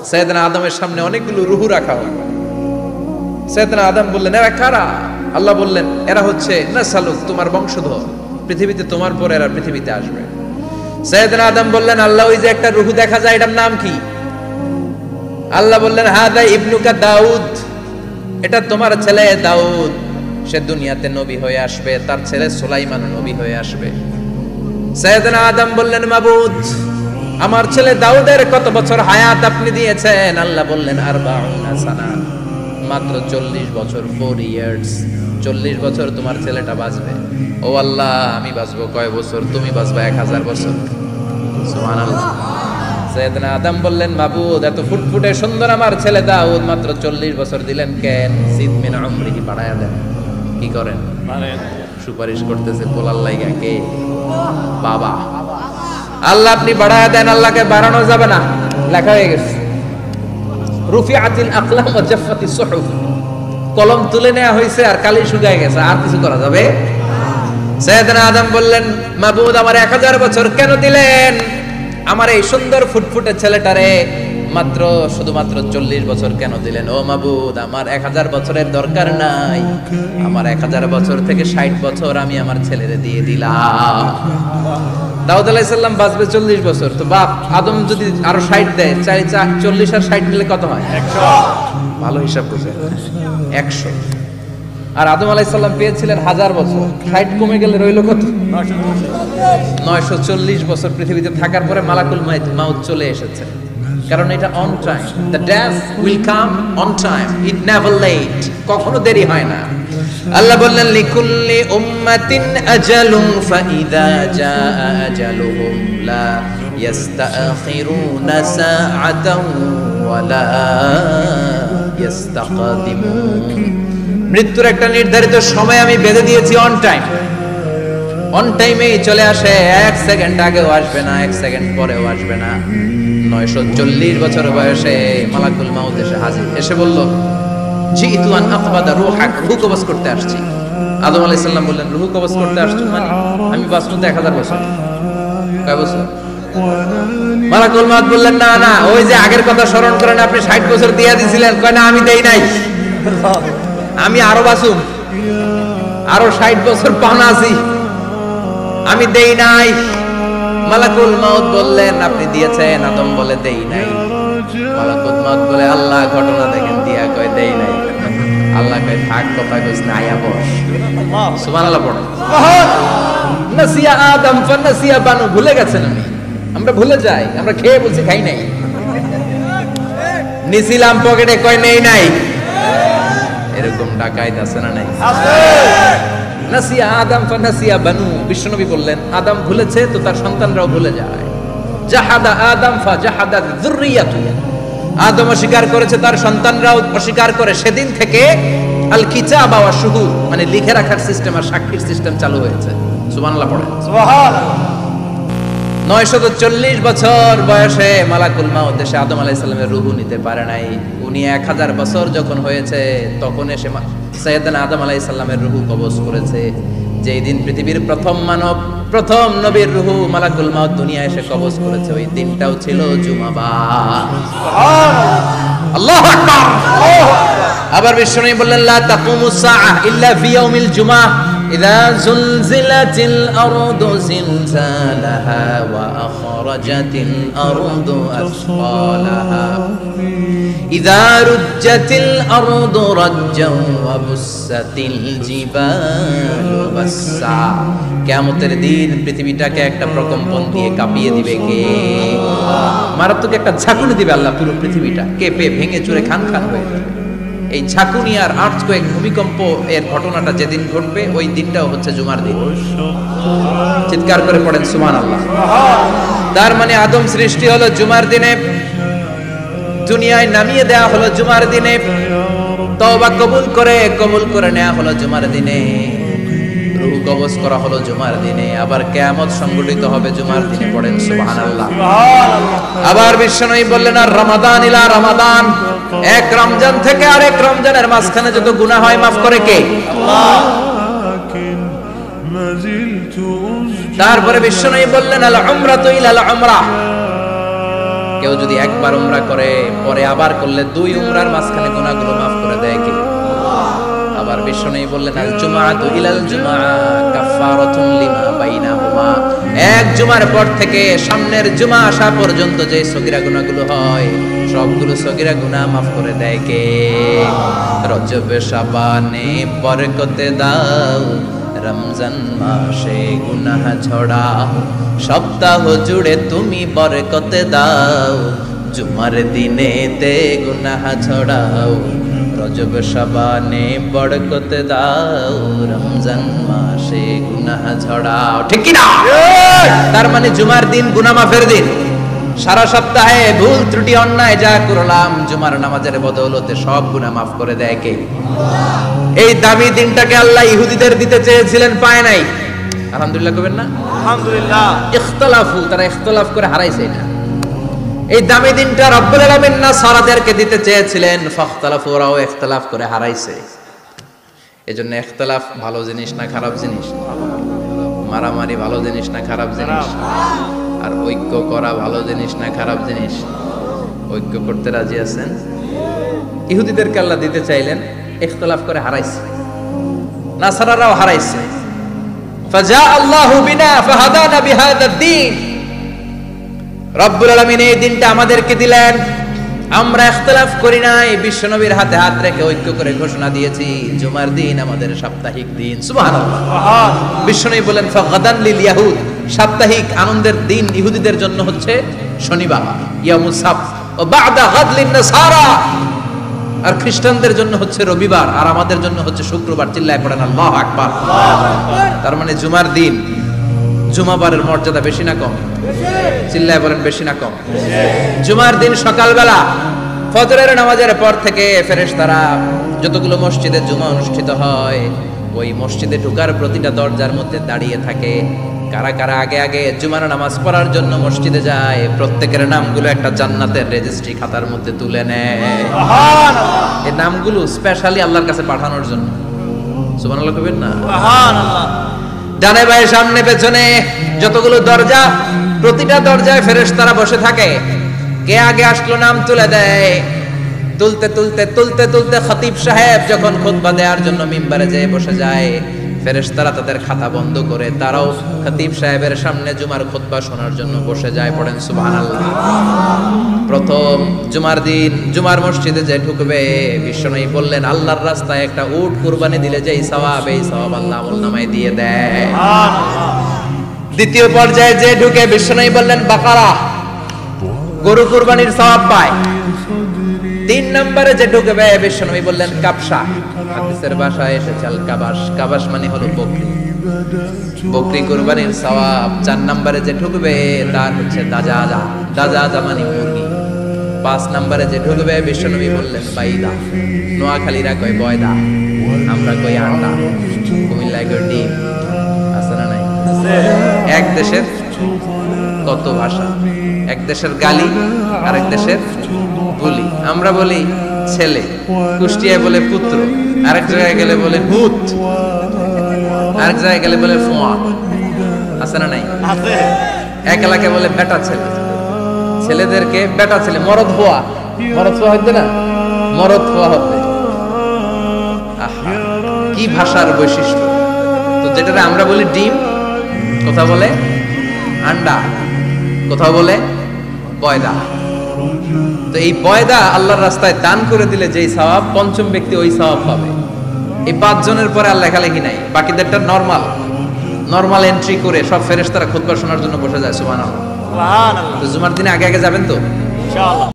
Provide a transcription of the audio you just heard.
সাইয়েদনা আদমের সামনে অনেকগুলো রূহ রাখা হয়। সাইয়েদনা আদম বললেন, এরা কারা? আল্লাহ বললেন, এরা হচ্ছে নাসালুক, তোমার বংশধর, পৃথিবীতে তোমার পরে এরা পৃথিবীতে আসবে। সাইয়েদনা আদম বললেন, আল্লাহ ওই যে একটা রূহ দেখা যায়, এটার নাম কি? আল্লাহ বললেন, হাদা ইবনুকা দাউদ, এটা তোমার ছেলে দাউদ, সে দুনিয়াতে নবী হয়ে আসবে, তার ছেলে সুলাইমান নবী হয়ে আসবে। সাইয়েদনা আদম বললেন, মাবুদ, আমার ছেলে দাউদের কত বছর হায়াত আপনি দিয়েছেন? আল্লাহ বললেন, 40 সানা, মাত্র 40 বছর, 4 ইয়ার্স, 40 বছর তোমার ছেলেটা বাঁচবে। ও আল্লাহ, আমি বাঁচবো কয় বছর? তুমি বাঁচবা 1000 বছর। সুবহানাল্লাহ। সাইয়েদনা আদম বললেন, মাবুদ, এত ফুটফুটে সুন্দর আমার ছেলে দাউদ, মাত্র 40 বছর দিলেন কেন? জিদ মিন উমরিহি, বাড়ায়া দেন। কি করেন? সুপারিশ করতেছে পোলার লাইগা কে? বাবা। আল্লাহ আপনি বাড়ায়া দেন। আল্লাহকে বাড়ানো যাবে না, লেখা হয়ে গেছে। রুফিআতিল আকলাম ওয়া জাফফাতিস সুহুফ, কলম তুলে নেওয়া হয়েছে আর কালি শুকায় গেছে, আর কিছু করা যাবে? সাইয়েদনা আদম বললেন, মাবুদ, আমার 1000 বছর কেন দিলেন? আমার এই সুন্দর ফুটফুটে ছেলেটারে মাত্র শুধুমাত্র 40 বছর কেন দিলেন? ও মাবুদ, আমার 1000 বছরের দরকার নাই, আমার 1000 বছর থেকে 60 বছর আমি আমার ছেলেরে দিয়ে দিলাম। দাউদ আলাইহিস সালাম বাঁচবে 40 বছর, তো বাপ আদম যদি আরো 60 দেয়, 40 আর 60 মিলে কত হয়? 100। ভালো হিসাব করছেন, 100। আর আদম আলাইহিস সালাম পেয়েছিলেন 1000 বছর, 60 কমে গেলে রইল কত? 940 বছর পৃথিবীতে থাকার পরে মালাকুল মাউত চলে এসেছে। কারণ এটা on time, the death will come on time, it never late, কখনো দেরি হয় না। আল্লাহ বললেন, লিকুল্লি উম্মাতিন আজালুন ফাইদা জাআ আজালুহুম লা ইস্তাখিরুনা সাআতান ওয়া লা ইস্তাকদিমুন। মৃত্যুর একটা নির্ধারিত সময় আমি বেঁধে দিয়েছি, অন টাইম, অন টাইমেই চলে আসে, 1 সেকেন্ড আগেও আসবে না, 1 সেকেন্ড পরেও আসবে না। 940 বছর বয়সে মালাকুল মাউত এসে হাজির, এসে বলল, জিতু আন আকবাদা রূহাক, রূহ কবজ করতে আসছি। আদম আলাইহিস সালাম বললেন, রূহ কবজ করতে আসছো মানে? আমি বাঁচবো তো 1000 বছর। কয় বছর? মালাকুল মাউত বললেন, না না, ওই যে আগের কথা স্মরণ করেন, আপনি 60 বছর দিয়ে দিয়েছিলেন। কয় না, আমি দেই নাই, আমি আরো বাঁচুম, আরো 60 বছর পাওনা আছি, আমি দেই নাই। মালাকুল মাউত বললেন, আপনি দিয়েছেন? আদম বলে, দেই নাই। মালাকুল মাউত বলে, আল্লাহ ঘটনা দেখেন, দিয়া কয় দেই নাই। আল্লাহ কয়, থাক, কথা কইস না, আয়া বস। সুবহানাল্লাহ পড়ে। নাসিয়া আদম ফানাসিয়া বানু, ভুলে গেছেন আমি, আমরা ভুলে যাই, আমরা খেয়ে বলছি খাই নাই, নিছিলাম পকেটে, কয় নেই নাই। এরকম ডাকাইত আছে না নাই? আছে। নাসিয়া আদম ফানাসিয়া বানু, বিশ্বনবী বললেন, আদম ভুলেছে তো তার সন্তানরাও ভুলে যায়। জাহাদা আদম ফাজাহাদা যুররিয়াতু, আদম অস্বীকার করেছে, তার সন্তানরাও অস্বীকার করে। সেদিন থেকে আল কিতাব ওয়া শুহুদ, মানে লিখে রাখার সিস্টেম আর সাক্ষীর সিস্টেম চালু হয়েছে। সুবহানাল্লাহ পড়েন। সুবহানাল্লাহ। 940 বছর বয়সে মালাকুল মাউত এসে আদম আলাইহিস সালামের রূহ নিতে পারে নাই। উনি 1000 বছর যখন হয়েছে তখন এসে সাইয়েদনা আদম আলাইহিস সালামের রূহ কবজ করেছে। যেই দিন পৃথিবীর প্রথম মানব, প্রথম নবীর রূহ মালাকুল মাউত দুনিয়ায় এসে কবজ করেছে, ওই দিনটাও ছিল জুমাবার। সুবহানাল্লাহ, আল্লাহু আকবার। আবার বিশ্বনবী বললেন, লা তাকুমুস সাআহ ইল্লা ফি ইয়াউমিল জুমআহ ইযা যুলজিলাতিল আরদু জিলজালাহা ওয়া আখরাজাতিল আরদু আসফালাহা ইযা রুজ্জাতিল আরদু রাজ্জান ওয়া বুসাতিল জিবালু বাসসা। কিয়ামতের দিন পৃথিবীটাকে একটা প্রকম্পন দিয়ে কাঁপিয়ে দিবে কে? মারাত্মক একটা ঝাঁকুনি দিবে আল্লাহ, পুরো পৃথিবীটা কেঁপে ভেঙে চুরে খান খান হয়ে যাবে। এই ঝাঁকুনি আর আর্থকোয়েক, ভূমিকম্প এর ঘটনাটা যেদিন ঘটবে ওই দিনটাও হচ্ছে জুমার দিন। চিৎকার করে পড়েন সুবহানাল্লাহ। তার মানে আদম সৃষ্টি হলো জুমার দিনে, দুনিয়ায় নামিয়ে দেয়া হলো জুমার দিনে, তওবা কবুল করে নেওয়া হলো জুমার দিনে, রূহ কবজ করা হলো জুমার দিনে, আবার কিয়ামত সংঘটিত হবে জুমার দিনে। পড়েন সুবহানাল্লাহ। আবার বিশ্বনবী বললেন, আর রমাদান ইলা রমাদান, এক রমজান থেকে আরেক রমজানের মাঝখানে যত গুনাহ হয় মাফ করে কে? আল্লাহ। তারপরে বিশ্বনবী বললেন, আল উমরাতু ইলাল উমরা, কেউ যদি একবার উমরা করে পরে আবার করলে 2 উমরার মাঝখানে গুনাহগুলো মাফ করে দেয় কে? আবার বিশ্বনবী বললেন আল জুমআতু ইলাল জুমআ কাফারাতুন লিমা বাইনাহুমা। এক জুমার পর থেকে সামনের জুমা আসা পর্যন্ত যে সগীরা গুনাহগুলো হয় সবগুলো সগীরা গুনাহ মাফ করে দেয় কে? রজব শাবানে বরকতে দাও, রমজান মাসে গুনাহ ঝড়াও, সপ্তাহ জুড়ে তুমি বরকতে দাও, জুমার দিনেতে গুনাহ ঝড়াও, রজব শাবানে বরকতে দাও, রমজান মাসে গুনাহ ঝড়াও। ঠিক কি না? তার মানে জুমার দিন গুনাহ মাফের দিন। সারা সপ্তাহে ভুল ত্রুটি অন্যায় যা করলাম জুমার নামাজের বদৌলতে সব গুনাহ মাফ করে দেয় কে? এই দামি দিনটাকে আল্লাহ ইহুদিদের দিতে চেয়েছিলেন, পায় নাই। আলহামদুলিল্লাহ কবেন না? আলহামদুলিল্লাহ। ইখতিলাফু, তারা ইখতিলাফ করে হারাইছে এটা। এই দামি দিনটা রব্বুল আলামিন নাসারাদেরকে দিতে চেয়েছিলেন, ফাখতালাফু, ওরাও ইখতিলাফ করে হারাইছে। এজন্য ইখতিলাফ ভালো জিনিস না খারাপ জিনিস? মারামারি ভালো জিনিস না খারাপ জিনিস? আর ঐক্য করা ভালো জিনিস না খারাপ জিনিস? ঐক্য করতে রাজি আছেন? ইহুদিদেরকে আল্লাহ দিতে চাইলেন, ইখতিলাফ করে হারাইছে। নাসারারাও হারাইছে। ফাজা আল্লাহু বিনা ফাহাদানা বিহাদা দ্বীন। রব্বুল আলামিন এই দিনটা আমাদেরকে দিলেন, আমরা ইখতিলাফ করি নাই, বিশ্বনবীর হাতে হাত রেখে ঐক্য করে ঘোষণা দিয়েছি জুমার দিন আমাদের সাপ্তাহিক দিন। সুবহানাল্লাহ। বিশ্বনবী বলেন ফাগাদান লিল ইয়াহুদ, সাপ্তাহিক আনন্দের দিন ইহুদিদের জন্য হচ্ছে শনিবার, ইয়ামুস সাবত, ও বাদা গাদ লিন নাসারা, আর খ্রিস্টানদের জন্য হচ্ছে রবিবার, আর আমাদের জন্য হচ্ছে শুক্রবার। চিল্লায় পড়েন আল্লাহু আকবার। তার মানে জুমার দিন, জুমাবারের মর্যাদা বেশি না কম? চিল্লায় বলেন বেশি না কম? জুমার দিন সকালবেলা ফজরের নামাজের পর থেকে ফেরেশতারা যতগুলো মসজিদে জুমা অনুষ্ঠিত হয় ওই মসজিদে ঢোকার প্রতিটা দরজার মধ্যে দাঁড়িয়ে থাকে। কারা কারা আগে আগে জুমার নামাজ পড়ার জন্য মসজিদে যায়, প্রত্যেকের নামগুলো একটা জান্নাতের রেজিস্ট্রি খাতার মধ্যে তুলে নেয়। এই নামগুলো স্পেশালি আল্লাহর কাছে পাঠানোর জন্য। সুবহানাল্লাহ কইবেন না? সুবহানাল্লাহ। ডানে বায়ে সামনে পেছনে যতগুলো দরজা, প্রতিটা দরজায় ফেরেশতারা বসে থাকে। কে আগে আসলো নাম তুলে দেয়। তুলতে তুলতে তুলতে তুলতে খতিব সাহেব যখন খুতবা দেওয়ার জন্য মিম্বারে যেয়ে বসে যায়, ফেরেশতারা তাদের খাতা বন্ধ করে তারাও খতিব সাহেবের সামনে জুমার খুতবা শোনার জন্য বসে যায়। পড়েন সুবহানাল্লাহ। প্রথম জুমার দিন জুমার মসজিদে যে ঢুকবে, বিশ্বনবী বললেন আল্লাহর রাস্তায় একটা উট কুরবানি দিলে যে সওয়াব, এই সওয়াব আল্লাহ আমলনামায় দিয়ে দেয়। দ্বিতীয় পর্যায়ে যে ঢুকে, বিশ্বনবী বললেন বাকারা, গরু কুরবানির সওয়াব পায়। 3 নম্বরে যে ঢুকবে, বিশ্বনবী বললেন কাবশা, হাদিসের ভাষায় এসেছে আল কাবাস, কাবাস মানে হলো বকরি, বকরি কুরবানির সওয়াব। 4 নম্বরে যে ঢুকবে তার হচ্ছে দাজাজা, দাজাজা মানে মুরগি। 5 নম্বরে যে ঢুকবে, বিশ্বনবী বললেন বাইদা, নোয়াখালীরা কয় বয়দা, আমরা কই আন্ডা, কুমিল্লায় কই ডিম। আছে না নাই? এক দেশের কত ভাষা, এক দেশের গালি আর এক দেশের বলি। আমরা বলি ছেলে, কুষ্টিয়ায় বলে পুত্র, আরেক জায়গায় গেলে বলে হুত, আরেক জায়গায় গেলে বলে ফোয়া। আছে না নাই? আছে। এক এলাকায় বলে বেটা ছেলে, ছেলেদেরকে বেটা ছেলে, মরদ হওয়া, মরদ হওয়া হইতে না, মরদ হওয়া হবে। আহা, কি ভাষার বৈশিষ্ট্য! তো যেটা আমরা বলি ডিম, কোথাও বলে আন্ডা, কোথাও বলে বয়দা। তো এই বয়দা আল্লাহর রাস্তায় দান করে দিলে যেই সওয়াব, পঞ্চম ব্যক্তি ওই সওয়াব পাবে। এই 5 জনের পরে আর লেখালেখি নাই, বাকিদেরটা নরমাল এন্ট্রি করে সব ফেরেশতারা খুতবা শোনার জন্য বসে যায়। সুবহানাল্লাহ। সুবহানাল্লাহ। তো জুমার দিনে আগে আগে যাবেন তো? ইনশাআল্লাহ।